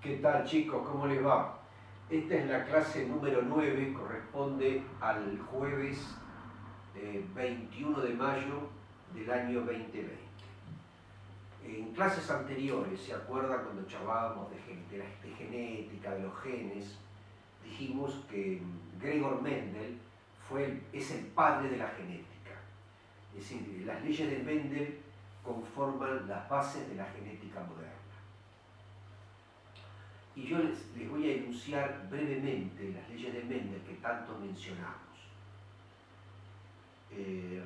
¿Qué tal, chicos? ¿Cómo les va? Esta es la clase número 9, corresponde al jueves 21 de mayo del año 2020. En clases anteriores, ¿se acuerdan cuando charlábamos de genética, de los genes? Dijimos que Gregor Mendel es el padre de la genética. Es decir, las leyes de Mendel conforman las bases de la genética moderna. Y yo les voy a enunciar brevemente las leyes de Mendel que tanto mencionamos.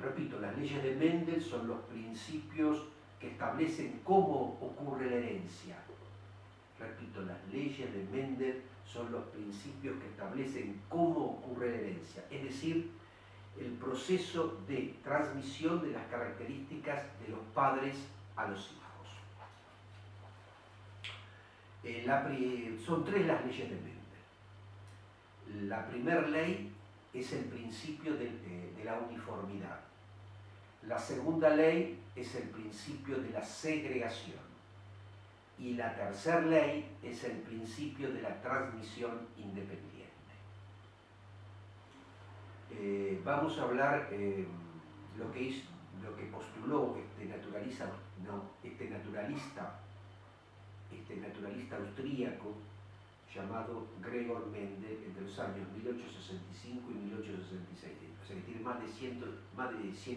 Repito, las leyes de Mendel son los principios que establecen cómo ocurre la herencia. Repito, las leyes de Mendel son los principios que establecen cómo ocurre la herencia, es decir, el proceso de transmisión de las características de los padres a los hijos. Son tres las leyes de Mendel. La primera ley es el principio de la uniformidad. La segunda ley es el principio de la segregación. Y la tercera ley es el principio de la transmisión independiente. Vamos a hablar lo que postuló este naturalista austríaco llamado Gregor Mendel entre los años 1865 y 1866. O sea que tiene más de 100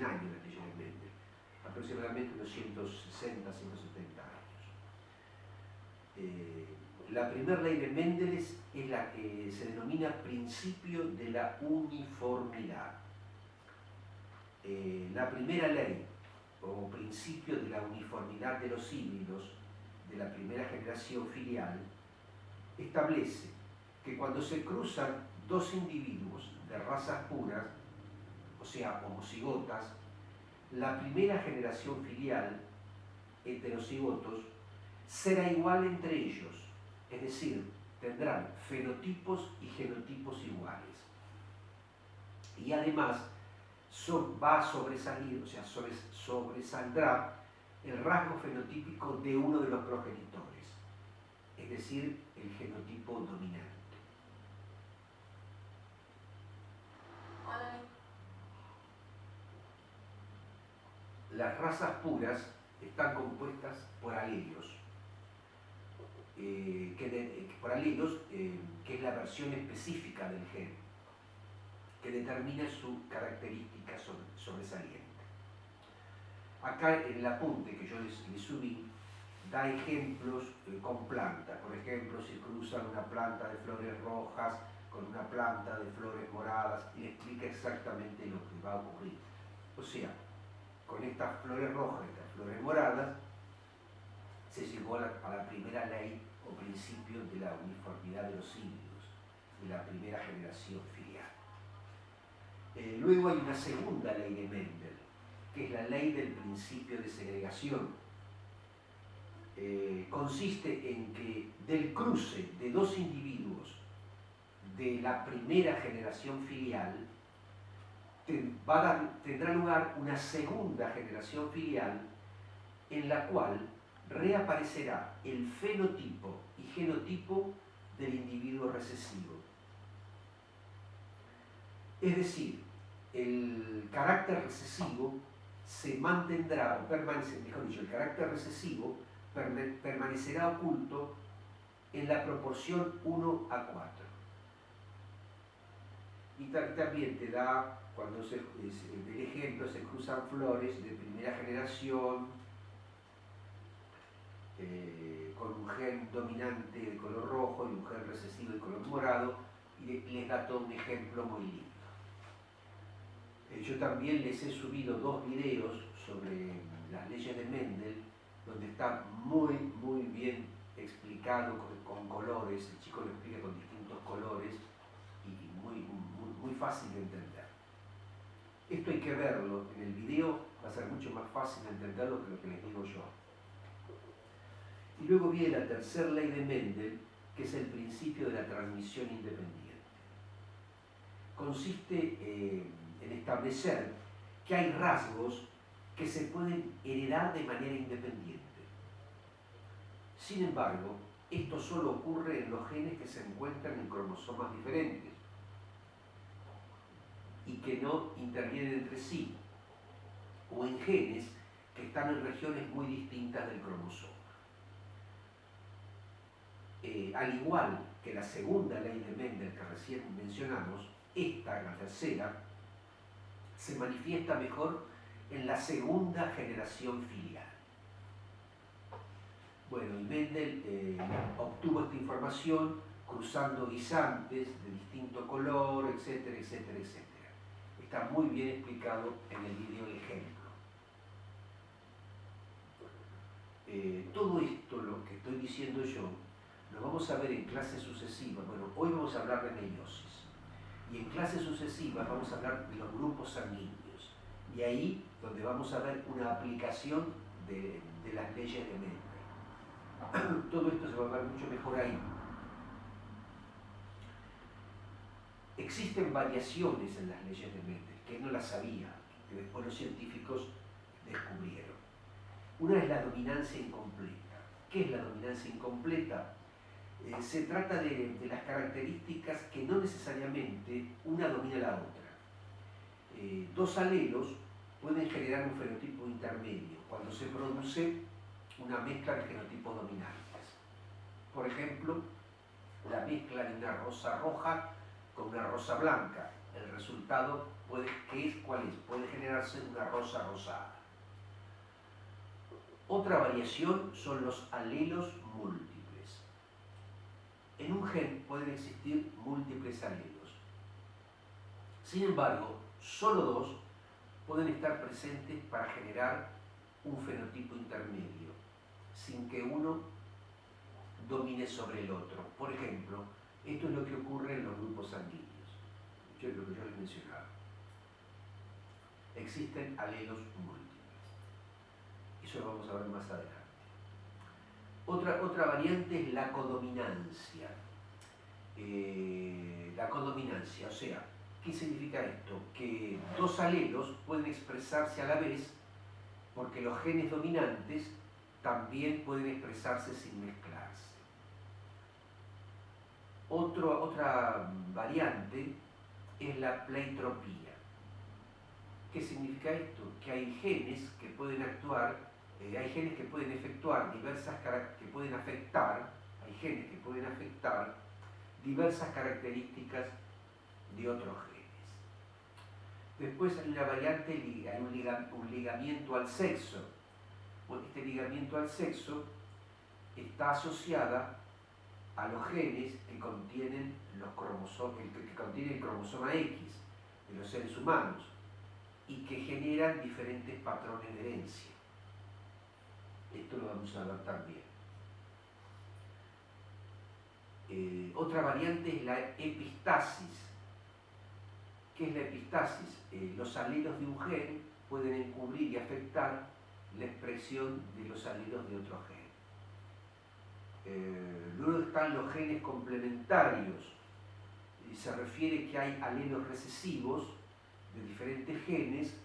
años la ley de Mendel, aproximadamente unos 160, 170 años. La primera ley de Mendel es la que se denomina principio de la uniformidad. La primera ley, o principio de la uniformidad de los híbridos de la primera generación filial, establece que cuando se cruzan dos individuos de razas puras, o sea, homocigotas, la primera generación filial, heterocigotos, será igual entre ellos, es decir, tendrán fenotipos y genotipos iguales. Y además va a sobresalir, o sea, sobresaldrá el rasgo fenotípico de uno de los progenitores, es decir, el genotipo dominante. Las razas puras están compuestas por alelos, que es la versión específica del gen, que determina su característica sobresaliente. Acá en el apunte que yo les subí, da ejemplos con plantas. Por ejemplo, si cruzan una planta de flores rojas con una planta de flores moradas, y explica exactamente lo que va a ocurrir. O sea, con estas flores rojas y estas flores moradas, se llegó a la primera ley o principio de la uniformidad de los híbridos, de la primera generación filial. Luego hay una segunda ley de Mendel, que es la ley del principio de segregación. Consiste en que del cruce de dos individuos de la primera generación filial tendrá lugar una segunda generación filial en la cual reaparecerá el fenotipo y genotipo del individuo recesivo. Es decir, el carácter recesivo se mantendrá, o el carácter recesivo permanecerá oculto en la proporción 1:4. Y también te da, cuando el ejemplo se cruzan flores de primera generación con un gen dominante de color rojo y un gen recesivo de color morado, y les da todo un ejemplo muy lindo. Yo también les he subido 2 videos sobre las leyes de Mendel, donde está muy bien explicado con colores. El chico lo explica con distintos colores y muy fácil de entender. Esto hay que verlo en el video, va a ser mucho más fácil de entenderlo que lo que les digo yo. Y luego viene la tercera ley de Mendel, que es el principio de la transmisión independiente. Consiste en establecer que hay rasgos que se pueden heredar de manera independiente. Sin embargo, esto solo ocurre en los genes que se encuentran en cromosomas diferentes y que no intervienen entre sí, o en genes que están en regiones muy distintas del cromosoma. Al igual que la segunda ley de Mendel que recién mencionamos, esta, la tercera, se manifiesta mejor en la segunda generación filial. Bueno, y Mendel obtuvo esta información cruzando guisantes de distinto color, etcétera, etcétera, etcétera. Está muy bien explicado en el video ejemplo. Todo esto, lo que estoy diciendo yo, lo vamos a ver en clases sucesivas. Bueno, hoy vamos a hablar de meiosis. Y en clases sucesivas vamos a hablar de los grupos sanguíneos. Y ahí donde vamos a ver una aplicación de las leyes de Mendel. Todo esto se va a ver mucho mejor ahí. Existen variaciones en las leyes de Mendel, que no las sabía, que después los científicos descubrieron. Una es la dominancia incompleta. ¿Qué es la dominancia incompleta? Se trata de las características que no necesariamente una domina la otra. Dos alelos pueden generar un fenotipo intermedio cuando se produce una mezcla de fenotipos dominantes. Por ejemplo, la mezcla de una rosa roja con una rosa blanca. El resultado ¿cuál es? Puede generarse una rosa rosada. Otra variación son los alelos múltiples. En un gen pueden existir múltiples alelos. Sin embargo, solo dos pueden estar presentes para generar un fenotipo intermedio, sin que uno domine sobre el otro. Por ejemplo, esto es lo que ocurre en los grupos sanguíneos. Lo que yo les mencionaba. Existen alelos múltiples. Eso lo vamos a ver más adelante. Otra variante es la codominancia. La codominancia, o sea, ¿qué significa esto? Que dos alelos pueden expresarse a la vez porque los genes dominantes también pueden expresarse sin mezclarse. Otra variante es la pleitropía. ¿Qué significa esto? Que hay genes que pueden actuar, hay genes que pueden efectuar que pueden afectar diversas características de otros genes. Después hay una variante, hay un ligamiento al sexo. Bueno, este ligamiento al sexo está asociada a los genes que contienen que contienen el cromosoma X de los seres humanos y que generan diferentes patrones de herencia. Esto lo vamos a ver también. Otra variante es la epistasis. ¿Qué es la epistasis? Los alelos de un gen pueden encubrir y afectar la expresión de los alelos de otro gen. Luego están los genes complementarios. Y se refiere que hay alelos recesivos de diferentes genes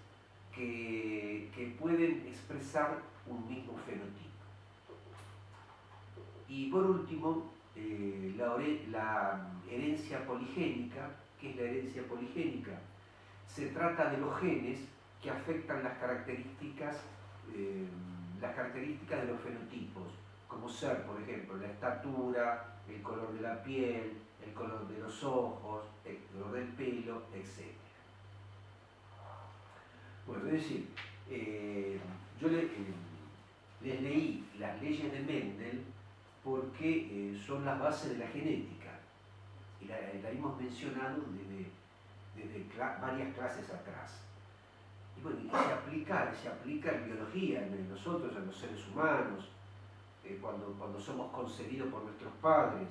que pueden expresar un mismo fenotipo. Y por último, la herencia poligénica. ¿Qué es la herencia poligénica? Se trata de los genes que afectan las características de los fenotipos, como ser, por ejemplo, la estatura, el color de la piel, el color de los ojos, el color del pelo, etc. Bueno, es decir, yo les leí las leyes de Mendel porque son las bases de la genética y la hemos mencionado desde varias clases atrás. Y bueno, y se aplica en biología, en nosotros, en los seres humanos, cuando somos concebidos por nuestros padres,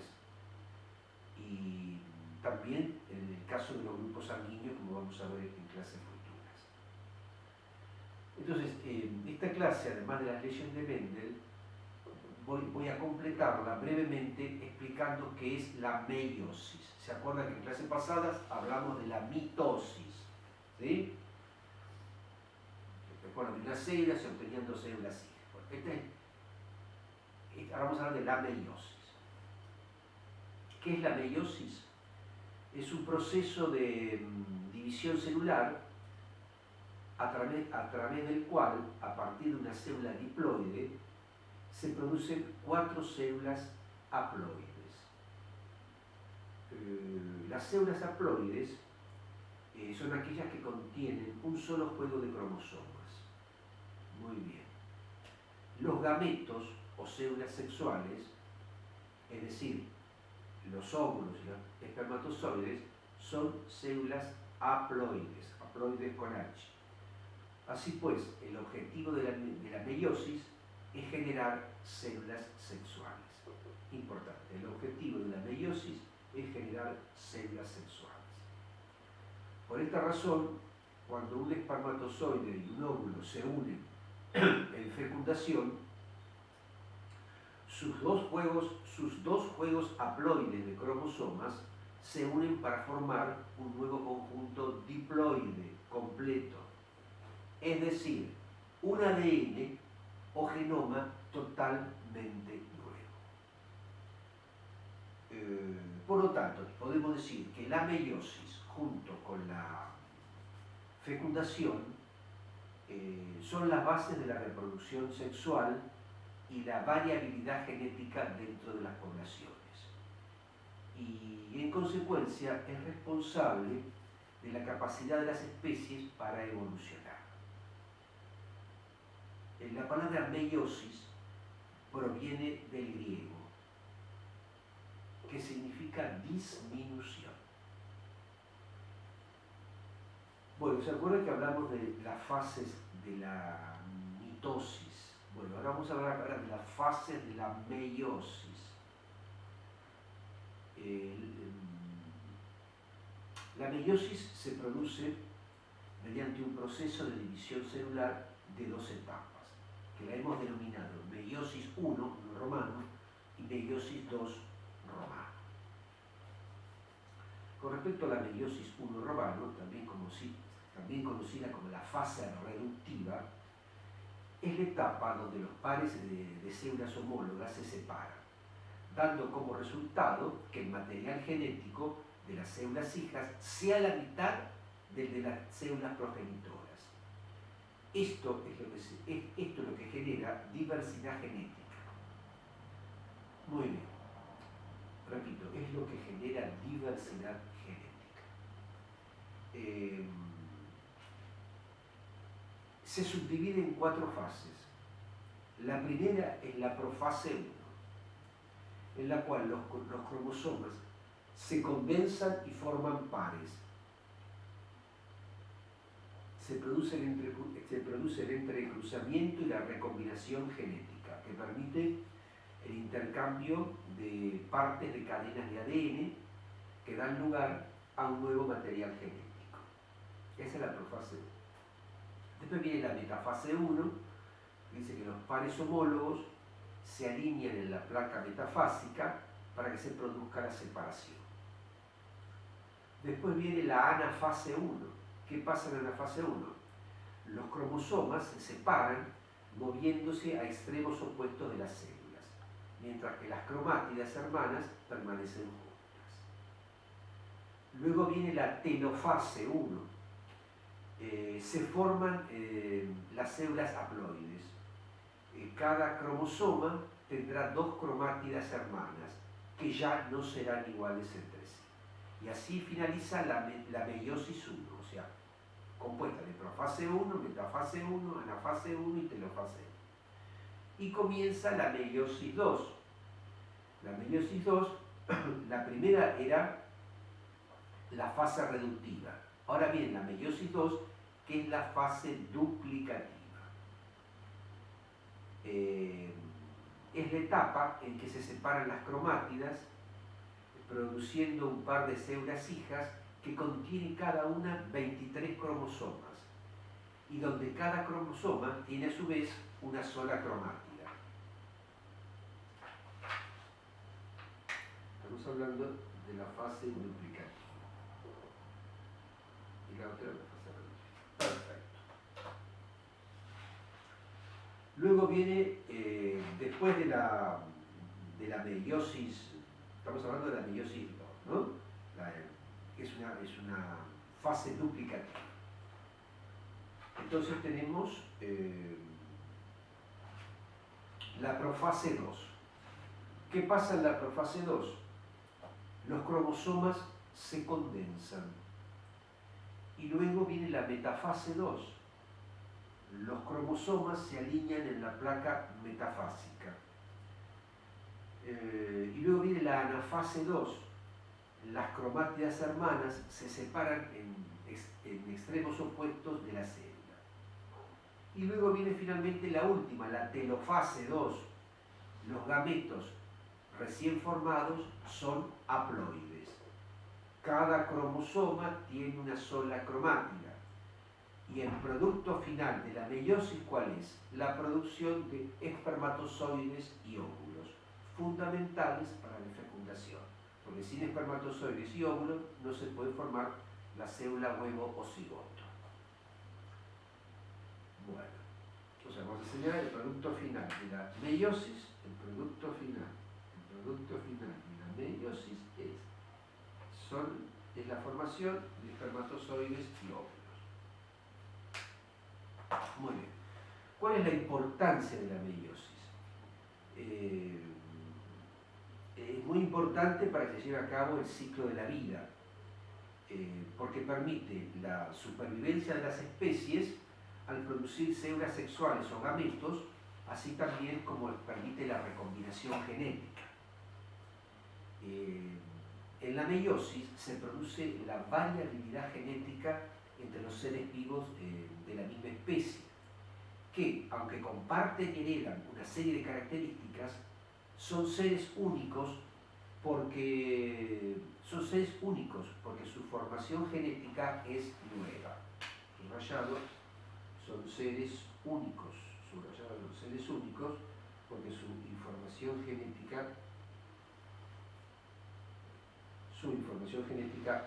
y también en el caso de los grupos sanguíneos, como vamos a ver en clases futuras. Entonces, esta clase, además de las leyes de Mendel, voy a completarla brevemente explicando qué es la meiosis. ¿Se acuerdan que en clases pasadas hablamos de la mitosis? ¿Sí? Bueno, de una célula se obtenían dos células hijas. Ahora vamos a hablar de la meiosis. ¿Qué es la meiosis? Es un proceso de división celular a través del cual, a partir de una célula diploide, se producen 4 células haploides. Las células haploides son aquellas que contienen un solo juego de cromosomas. Muy bien. Los gametos o células sexuales, es decir, los óvulos y los espermatozoides, son células haploides, haploides con H. Así pues, el objetivo de la meiosis es generar células sexuales. Importante, el objetivo de la meiosis es generar células sexuales. Por esta razón, cuando un espermatozoide y un óvulo se unen en fecundación, sus dos juegos haploides de cromosomas se unen para formar un nuevo conjunto diploide completo, es decir, un ADN o genoma totalmente nuevo. Por lo tanto, podemos decir que la meiosis junto con la fecundación son las bases de la reproducción sexual y la variabilidad genética dentro de las poblaciones. Y en consecuencia es responsable de la capacidad de las especies para evolucionar. La palabra meiosis proviene del griego, que significa disminución. Bueno, ¿se acuerdan que hablamos de las fases de la mitosis? Bueno, ahora vamos a hablar de las fases de la meiosis. La meiosis se produce mediante un proceso de división celular de 2 etapas, que la hemos denominado meiosis 1, romano, y meiosis 2, romano. Con respecto a la meiosis 1 romano, también conocida como la fase reductiva, es la etapa donde los pares de células homólogas se separan, dando como resultado que el material genético de las células hijas sea la mitad del de las células progenitoras. Esto es lo que genera diversidad genética. Muy bien. Repito, es lo que genera diversidad genética. Se subdivide en 4 fases. La primera es la profase 1, en la cual los cromosomas se condensan y forman pares. Se produce el entrecruzamiento y la recombinación genética, que permite el intercambio de partes de cadenas de ADN que dan lugar a un nuevo material genético. Esa es la profase 1. Después viene la metafase 1, que dice que los pares homólogos se alinean en la placa metafásica para que se produzca la separación. Después viene la anafase 1. ¿Qué pasa en la anafase 1? Los cromosomas se separan moviéndose a extremos opuestos de las células, mientras que las cromátidas hermanas permanecen juntas. Luego viene la telofase 1. Se forman las células haploides. Cada cromosoma tendrá 2 cromátidas hermanas que ya no serán iguales entre sí. Y así finaliza la meiosis 1, o sea, compuesta de profase 1, metafase 1, anafase 1 y telofase 1. Y comienza la meiosis 2. La meiosis 2, la primera era la fase reductiva. Ahora viene la meiosis 2, que es la fase duplicativa. Es la etapa en que se separan las cromátidas, produciendo un par de células hijas que contienen cada una 23 cromosomas, y donde cada cromosoma tiene a su vez una sola cromatida. Estamos hablando de la fase duplicativa. Y la otra, la fase reductiva. Perfecto. Luego viene, después de la meiosis Estamos hablando de la meiosis 2, ¿no? Es una fase duplicativa. Entonces tenemos la profase 2. ¿Qué pasa en la profase 2? Los cromosomas se condensan. Y luego viene la metafase 2. Los cromosomas se alinean en la placa metafásica. Y luego viene la anafase 2. Las cromátidas hermanas se separan en extremos opuestos de la célula. Y luego viene finalmente la última, la telofase 2. Los gametos recién formados son haploides. Cada cromosoma tiene una sola cromátida. Y el producto final de la meiosis, ¿cuál es? La producción de espermatozoides y óvulos, fundamentales para la fecundación. Porque sin espermatozoides y óvulos no se puede formar la célula huevo o cigoto. Bueno, entonces vamos a señalar el producto final de la meiosis. El producto final de la meiosis es la formación de espermatozoides y óvulos. Muy bien. ¿Cuál es la importancia de la meiosis? Es muy importante para que se lleve a cabo el ciclo de la vida, porque permite la supervivencia de las especies al producir células sexuales o gametos, así también como permite la recombinación genética. En la meiosis se produce la variabilidad genética entre los seres vivos de la misma especie, que, aunque comparten y heredan una serie de características, son seres únicos porque su formación genética es nueva. Subrayado, son seres únicos, porque su información genética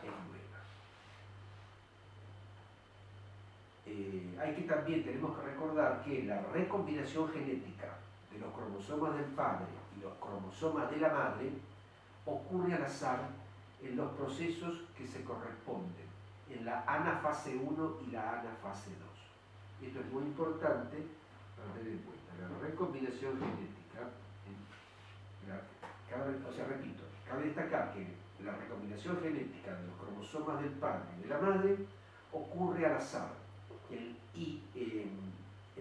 es nueva. Tenemos que recordar que la recombinación genética de los cromosomas del padre y los cromosomas de la madre ocurre al azar en los procesos que se corresponden en la anafase 1 y la anafase 2. Esto es muy importante para tener en cuenta. La recombinación genética, cabe destacar que la recombinación genética de los cromosomas del padre y de la madre ocurre al azar en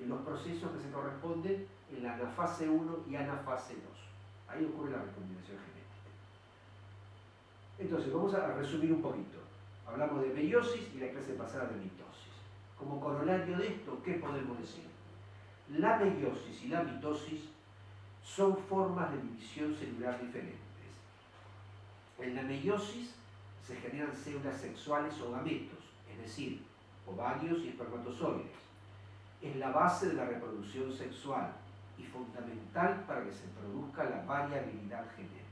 los procesos que se corresponden en la anafase 1 y anafase 2. Ahí ocurre la recombinación genética. Entonces, vamos a resumir un poquito. Hablamos de meiosis y la clase pasada de mitosis. Como corolario de esto, ¿qué podemos decir? La meiosis y la mitosis son formas de división celular diferentes. En la meiosis se generan células sexuales o gametos, es decir, ovarios y espermatozoides. Es la base de la reproducción sexual y fundamental para que se produzca la variabilidad genética.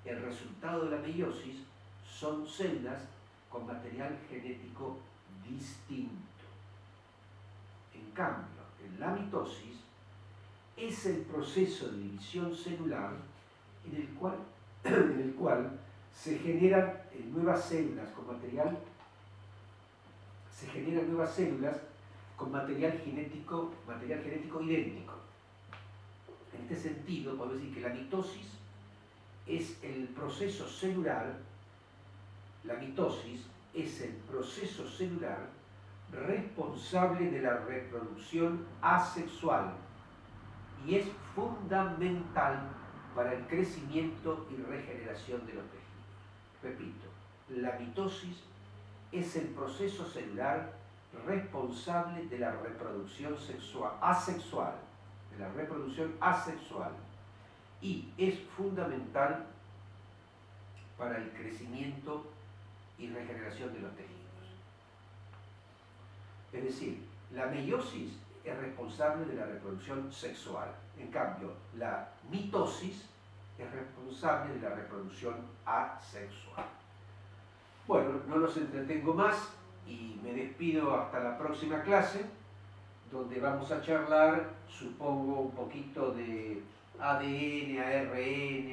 El resultado de la meiosis son células con material genético distinto. En cambio, en la mitosis es el proceso de división celular en el cual se generan nuevas células con material genético idéntico. En este sentido, podemos decir que la mitosis es el proceso celular responsable de la reproducción asexual y es fundamental para el crecimiento y regeneración de los tejidos. Repito, la mitosis es el proceso celular responsable de la reproducción asexual y es fundamental para el crecimiento y regeneración de los tejidos. Es decir, la meiosis es responsable de la reproducción sexual. En cambio, la mitosis es responsable de la reproducción asexual. Bueno, no los entretengo más y me despido hasta la próxima clase, donde vamos a charlar, supongo, un poquito de ADN, ARN,